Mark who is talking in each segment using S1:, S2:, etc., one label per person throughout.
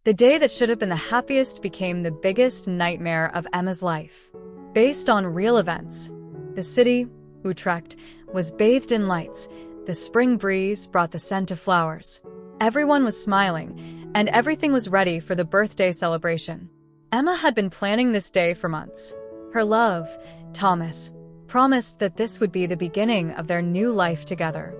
S1: The day that should have been the happiest became the biggest nightmare of Emma's life. Based on real events, the city, Utrecht, was bathed in lights. The spring breeze brought the scent of flowers. Everyone was smiling, and everything was ready for the birthday celebration. Emma had been planning this day for months. Her love, Thomas, promised that this would be the beginning of their new life together.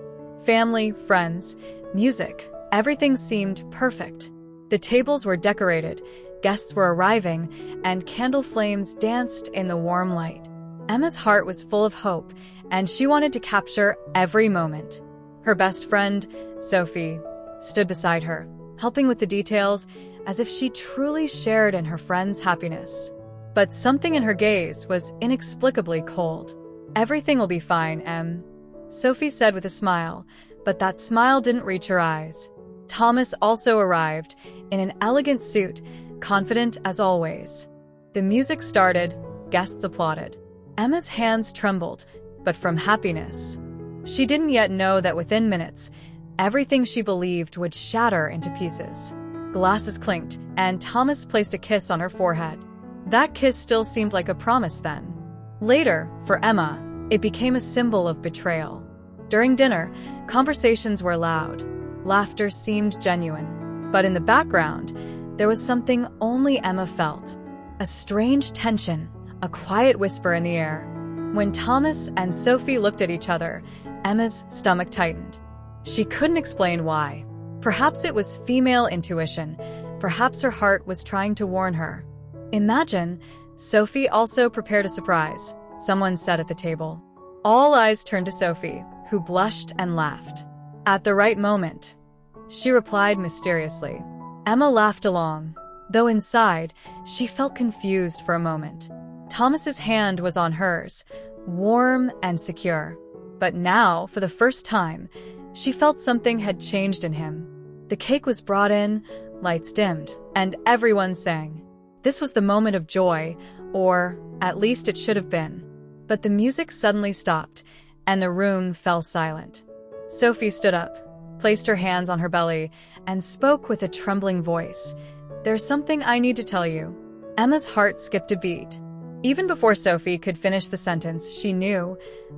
S1: Family, friends, music, everything seemed perfect. The tables were decorated, guests were arriving, and candle flames danced in the warm light. Emma's heart was full of hope, and she wanted to capture every moment. Her best friend, Sophie, stood beside her, helping with the details as if she truly shared in her friend's happiness. But something in her gaze was inexplicably cold. "Everything will be fine, Em," Sophie said with a smile, but that smile didn't reach her eyes. Thomas also arrived, in an elegant suit, confident as always. The music started, guests applauded. Emma's hands trembled, but from happiness. She didn't yet know that within minutes, everything she believed would shatter into pieces. Glasses clinked, and Thomas placed a kiss on her forehead. That kiss still seemed like a promise then. Later, for Emma, it became a symbol of betrayal. During dinner, conversations were loud. Laughter seemed genuine. But in the background, there was something only Emma felt. A strange tension, a quiet whisper in the air. When Thomas and Sophie looked at each other, Emma's stomach tightened. She couldn't explain why. Perhaps it was female intuition. Perhaps her heart was trying to warn her. "Imagine," Sophie also prepared a surprise, someone said at the table. All eyes turned to Sophie, who blushed and laughed. "At the right moment," she replied mysteriously. Emma laughed along, though inside, she felt confused for a moment. Thomas's hand was on hers, warm and secure. But now, for the first time, she felt something had changed in him. The cake was brought in, lights dimmed, and everyone sang. This was the moment of joy, or at least it should have been. But the music suddenly stopped, and the room fell silent. Sophie stood up, placed her hands on her belly, and spoke with a trembling voice. "There's something I need to tell you." Emma's heart skipped a beat. Even before Sophie could finish the sentence, she knew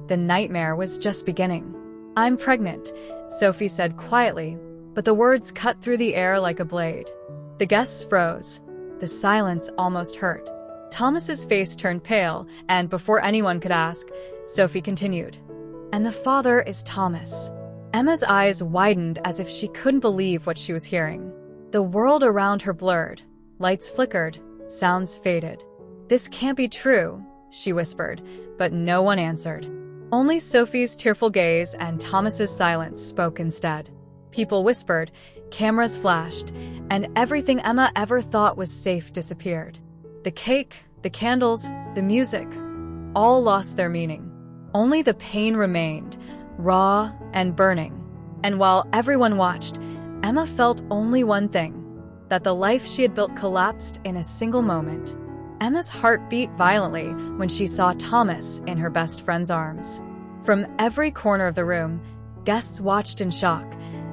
S1: the nightmare was just beginning. "I'm pregnant," Sophie said quietly, but the words cut through the air like a blade. The guests froze. The silence almost hurt. Thomas's face turned pale, and before anyone could ask, Sophie continued, "And the father is Thomas." Emma's eyes widened as if she couldn't believe what she was hearing. The world around her blurred. Lights flickered, sounds faded. "This can't be true," she whispered, but no one answered. Only Sophie's tearful gaze and Thomas's silence spoke instead. People whispered, cameras flashed, and everything Emma ever thought was safe disappeared. The cake, the candles, the music, all lost their meaning. Only the pain remained, raw and burning. And while everyone watched, Emma felt only one thing, that the life she had built collapsed in a single moment. Emma's heart beat violently when she saw Thomas in her best friend's arms. From every corner of the room, guests watched in shock.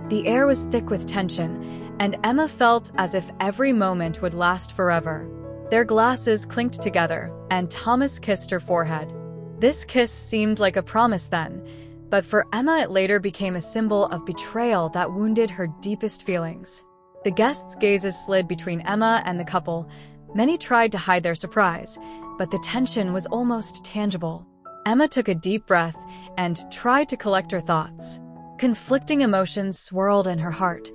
S1: The air was thick with tension, and Emma felt as if every moment would last forever. Their glasses clinked together, and Thomas kissed her forehead. This kiss seemed like a promise then, but for Emma it later became a symbol of betrayal that wounded her deepest feelings. The guests' gazes slid between Emma and the couple. Many tried to hide their surprise, but the tension was almost tangible. Emma took a deep breath and tried to collect her thoughts. Conflicting emotions swirled in her heart.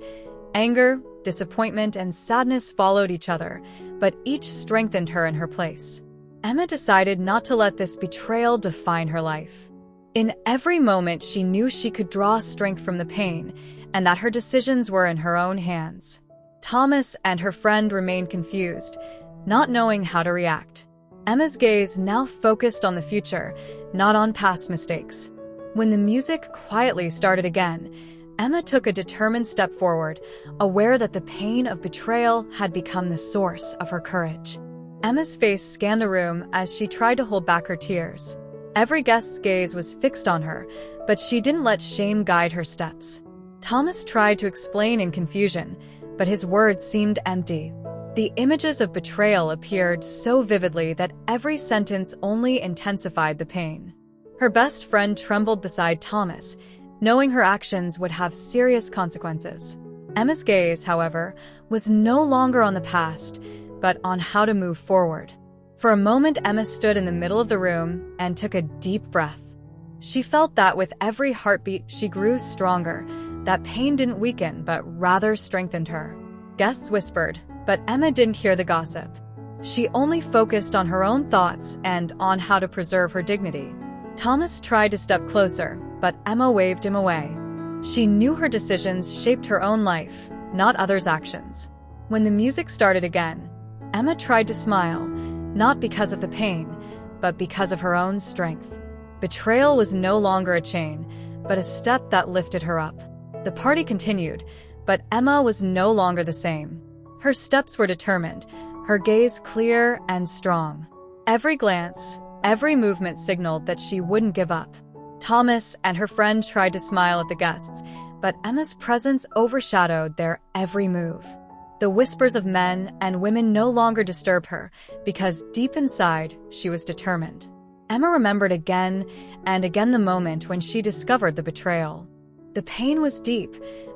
S1: Anger, disappointment, and sadness followed each other, but each strengthened her in her place. Emma decided not to let this betrayal define her life. In every moment, she knew she could draw strength from the pain, and that her decisions were in her own hands. Thomas and her friend remained confused, not knowing how to react. Emma's gaze now focused on the future, not on past mistakes. When the music quietly started again, Emma took a determined step forward, aware that the pain of betrayal had become the source of her courage. Emma's face scanned the room as she tried to hold back her tears. Every guest's gaze was fixed on her, but she didn't let shame guide her steps. Thomas tried to explain in confusion, but his words seemed empty. The images of betrayal appeared so vividly that every sentence only intensified the pain. Her best friend trembled beside Thomas, knowing her actions would have serious consequences. Emma's gaze, however, was no longer on the past, but on how to move forward. For a moment, Emma stood in the middle of the room and took a deep breath. She felt that with every heartbeat, she grew stronger. That pain didn't weaken, but rather strengthened her. Guests whispered, but Emma didn't hear the gossip. She only focused on her own thoughts and on how to preserve her dignity. Thomas tried to step closer, but Emma waved him away. She knew her decisions shaped her own life, not others' actions. When the music started again, Emma tried to smile, not because of the pain, but because of her own strength. Betrayal was no longer a chain, but a step that lifted her up. The party continued, but Emma was no longer the same. Her steps were determined, her gaze clear and strong. Every glance, every movement signaled that she wouldn't give up. Thomas and her friend tried to smile at the guests, but Emma's presence overshadowed their every move. The whispers of men and women no longer disturbed her, because deep inside, she was determined. Emma remembered again and again the moment when she discovered the betrayal. The pain was deep,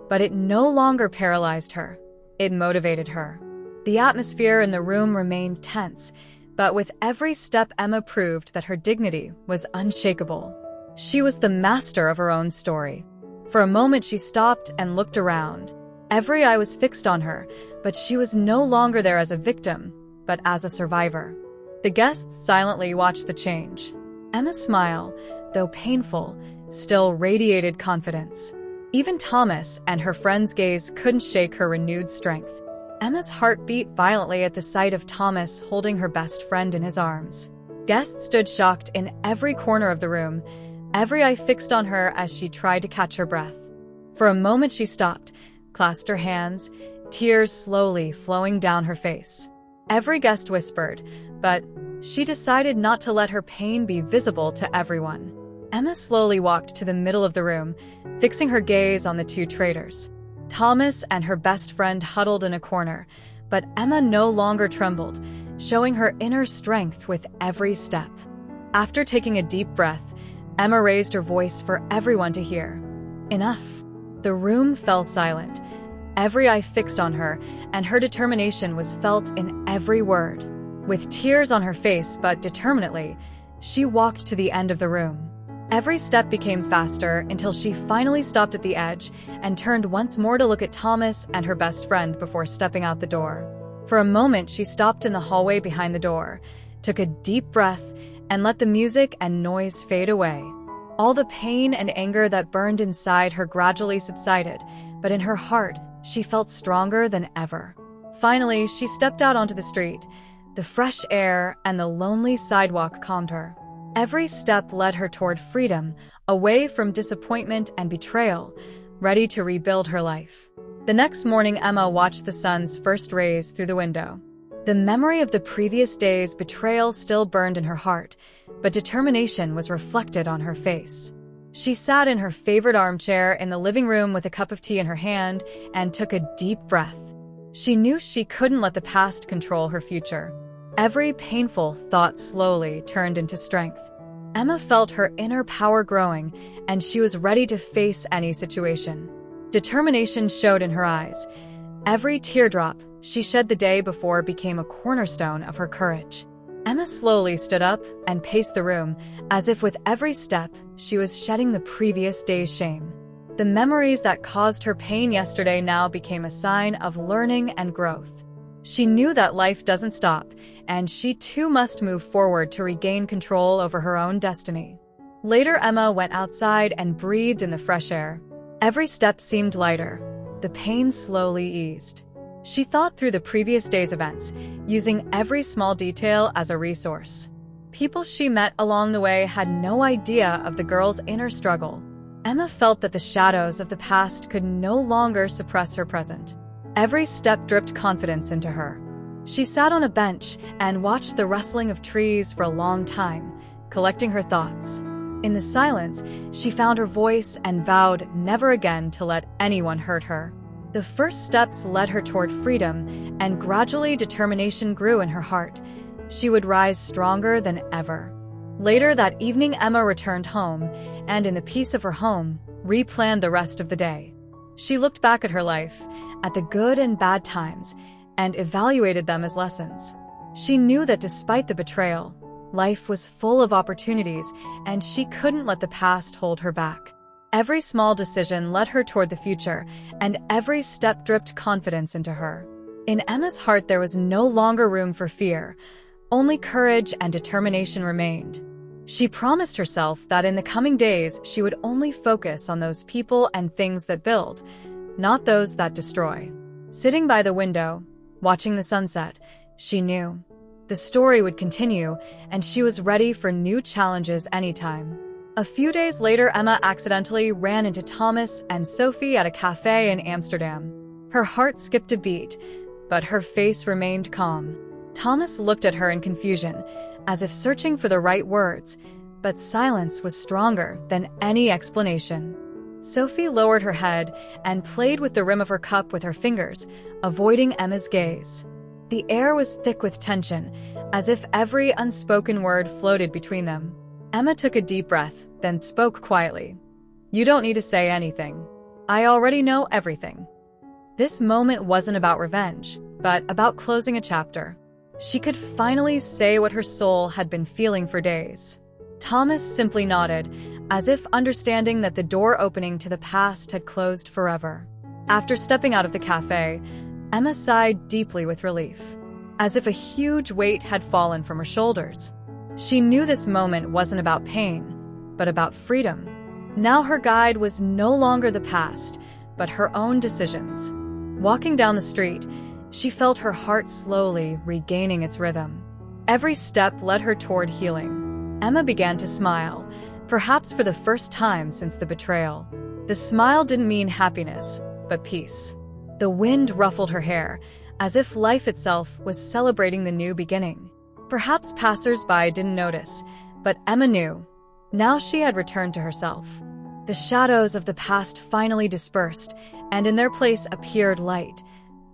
S1: but it no longer paralyzed her. It motivated her. The atmosphere in the room remained tense, but with every step Emma proved that her dignity was unshakable. She was the master of her own story. For a moment she stopped and looked around. Every eye was fixed on her, but she was no longer there as a victim, but as a survivor. The guests silently watched the change. Emma's smile, though painful, still radiated confidence. Even Thomas and her friend's gaze couldn't shake her renewed strength. Emma's heart beat violently at the sight of Thomas holding her best friend in his arms. Guests stood shocked in every corner of the room, every eye fixed on her as she tried to catch her breath. For a moment she stopped, clasped her hands, tears slowly flowing down her face. Every guest whispered, but she decided not to let her pain be visible to everyone. Emma slowly walked to the middle of the room, fixing her gaze on the two traitors. Thomas and her best friend huddled in a corner, but Emma no longer trembled, showing her inner strength with every step. After taking a deep breath, Emma raised her voice for everyone to hear. Enough. The room fell silent, every eye fixed on her, and her determination was felt in every word. With tears on her face but determinedly, she walked to the end of the room. Every step became faster until she finally stopped at the edge and turned once more to look at Thomas and her best friend before stepping out the door. For a moment, she stopped in the hallway behind the door, took a deep breath, and let the music and noise fade away. All the pain and anger that burned inside her gradually subsided, but in her heart, she felt stronger than ever. Finally, she stepped out onto the street. The fresh air and the lonely sidewalk calmed her. Every step led her toward freedom, away from disappointment and betrayal, ready to rebuild her life. The next morning, Emma watched the sun's first rays through the window. The memory of the previous day's betrayal still burned in her heart, but determination was reflected on her face. She sat in her favorite armchair in the living room with a cup of tea in her hand and took a deep breath. She knew she couldn't let the past control her future. Every painful thought slowly turned into strength. Emma felt her inner power growing, and she was ready to face any situation. Determination showed in her eyes. Every teardrop she shed the day before became a cornerstone of her courage. Emma slowly stood up and paced the room, as if with every step she was shedding the previous day's shame. The memories that caused her pain yesterday now became a sign of learning and growth. She knew that life doesn't stop, and she too must move forward to regain control over her own destiny. Later, Emma went outside and breathed in the fresh air. Every step seemed lighter. The pain slowly eased. She thought through the previous day's events, using every small detail as a resource. People she met along the way had no idea of the girl's inner struggle. Emma felt that the shadows of the past could no longer suppress her present. Every step dripped confidence into her. She sat on a bench and watched the rustling of trees for a long time, collecting her thoughts. In the silence, she found her voice and vowed never again to let anyone hurt her. The first steps led her toward freedom, and gradually determination grew in her heart. She would rise stronger than ever. Later that evening, Emma returned home, and in the peace of her home, replanned the rest of the day. She looked back at her life, at the good and bad times, and evaluated them as lessons. She knew that despite the betrayal, life was full of opportunities, and she couldn't let the past hold her back. Every small decision led her toward the future, and every step dripped confidence into her. In Emma's heart there was no longer room for fear. Only courage and determination remained. She promised herself that in the coming days she would only focus on those people and things that build, not those that destroy. Sitting by the window, watching the sunset, she knew the story would continue, and she was ready for new challenges anytime. A few days later, Emma accidentally ran into Thomas and Sophie at a cafe in Amsterdam. Her heart skipped a beat, but her face remained calm. Thomas looked at her in confusion, as if searching for the right words, but silence was stronger than any explanation. Sophie lowered her head and played with the rim of her cup with her fingers, avoiding Emma's gaze. The air was thick with tension, as if every unspoken word floated between them. Emma took a deep breath, then spoke quietly. "You don't need to say anything. I already know everything." This moment wasn't about revenge, but about closing a chapter. She could finally say what her soul had been feeling for days. Thomas simply nodded, as if understanding that the door opening to the past had closed forever. After stepping out of the cafe, Emma sighed deeply with relief, as if a huge weight had fallen from her shoulders. She knew this moment wasn't about pain, but about freedom. Now her guide was no longer the past, but her own decisions. Walking down the street, she felt her heart slowly regaining its rhythm. Every step led her toward healing. Emma began to smile, perhaps for the first time since the betrayal. The smile didn't mean happiness, but peace. The wind ruffled her hair, as if life itself was celebrating the new beginning. Perhaps passers-by didn't notice, but Emma knew. Now she had returned to herself. The shadows of the past finally dispersed, and in their place appeared light,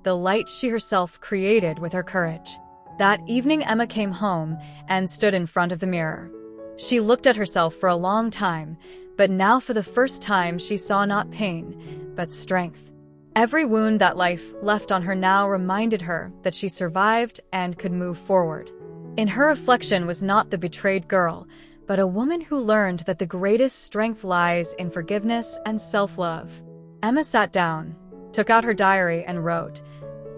S1: the light she herself created with her courage. That evening, Emma came home and stood in front of the mirror. She looked at herself for a long time, but now for the first time she saw not pain, but strength. Every wound that life left on her now reminded her that she survived and could move forward. In her reflection was not the betrayed girl, but a woman who learned that the greatest strength lies in forgiveness and self-love. Emma sat down, took out her diary, and wrote,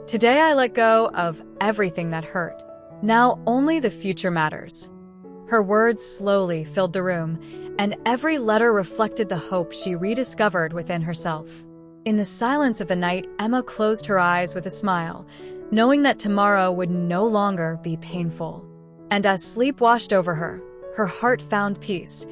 S1: "Today I let go of everything that hurt. Now only the future matters." Her words slowly filled the room, and every letter reflected the hope she rediscovered within herself. In the silence of the night, Emma closed her eyes with a smile, knowing that tomorrow would no longer be painful. And as sleep washed over her, her heart found peace,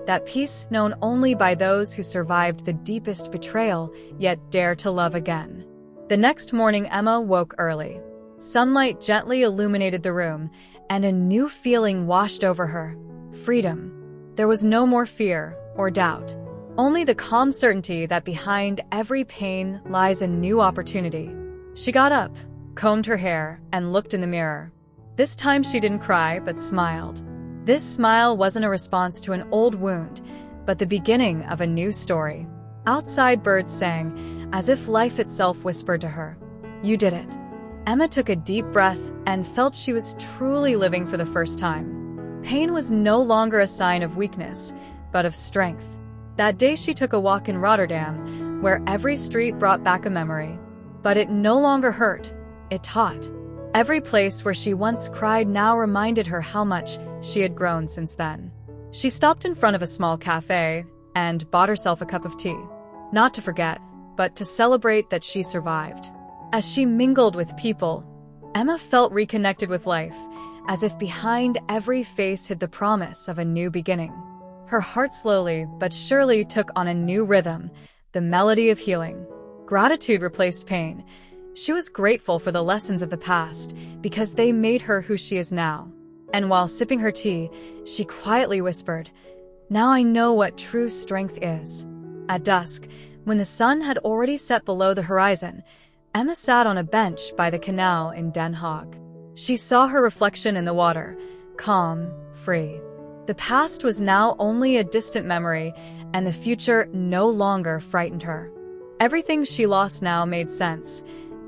S1: that peace known only by those who survived the deepest betrayal yet dare to love again. The next morning, Emma woke early. Sunlight gently illuminated the room, and a new feeling washed over her: freedom. There was no more fear or doubt. Only the calm certainty that behind every pain lies a new opportunity. She got up, combed her hair, and looked in the mirror. This time she didn't cry, but smiled. This smile wasn't a response to an old wound, but the beginning of a new story. Outside, birds sang, as if life itself whispered to her, "You did it." Emma took a deep breath and felt she was truly living for the first time. Pain was no longer a sign of weakness, but of strength. That day she took a walk in Rotterdam, where every street brought back a memory. But it no longer hurt, it taught. Every place where she once cried now reminded her how much she had grown since then. She stopped in front of a small cafe and bought herself a cup of tea. Not to forget, but to celebrate that she survived. As she mingled with people, Emma felt reconnected with life, as if behind every face hid the promise of a new beginning. Her heart slowly but surely took on a new rhythm, the melody of healing. Gratitude replaced pain. She was grateful for the lessons of the past because they made her who she is now. And while sipping her tea, she quietly whispered, "Now I know what true strength is." At dusk, When the sun had already set below the horizon, Emma sat on a bench by the canal in Den Haag. She saw her reflection in the water, calm, free. The past was now only a distant memory, and the future no longer frightened her. Everything she lost now made sense.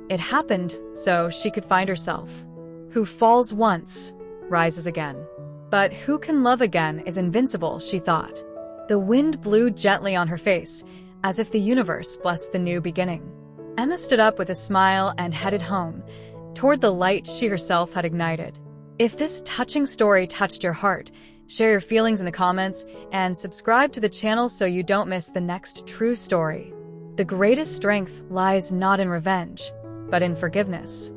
S1: It happened so she could find herself. Who falls once, rises again. But who can love again is invincible, she thought. The wind blew gently on her face, as if the universe blessed the new beginning. Emma stood up with a smile and headed home, toward the light she herself had ignited. If this touching story touched your heart, share your feelings in the comments and subscribe to the channel so you don't miss the next true story. The greatest strength lies not in revenge, but in forgiveness.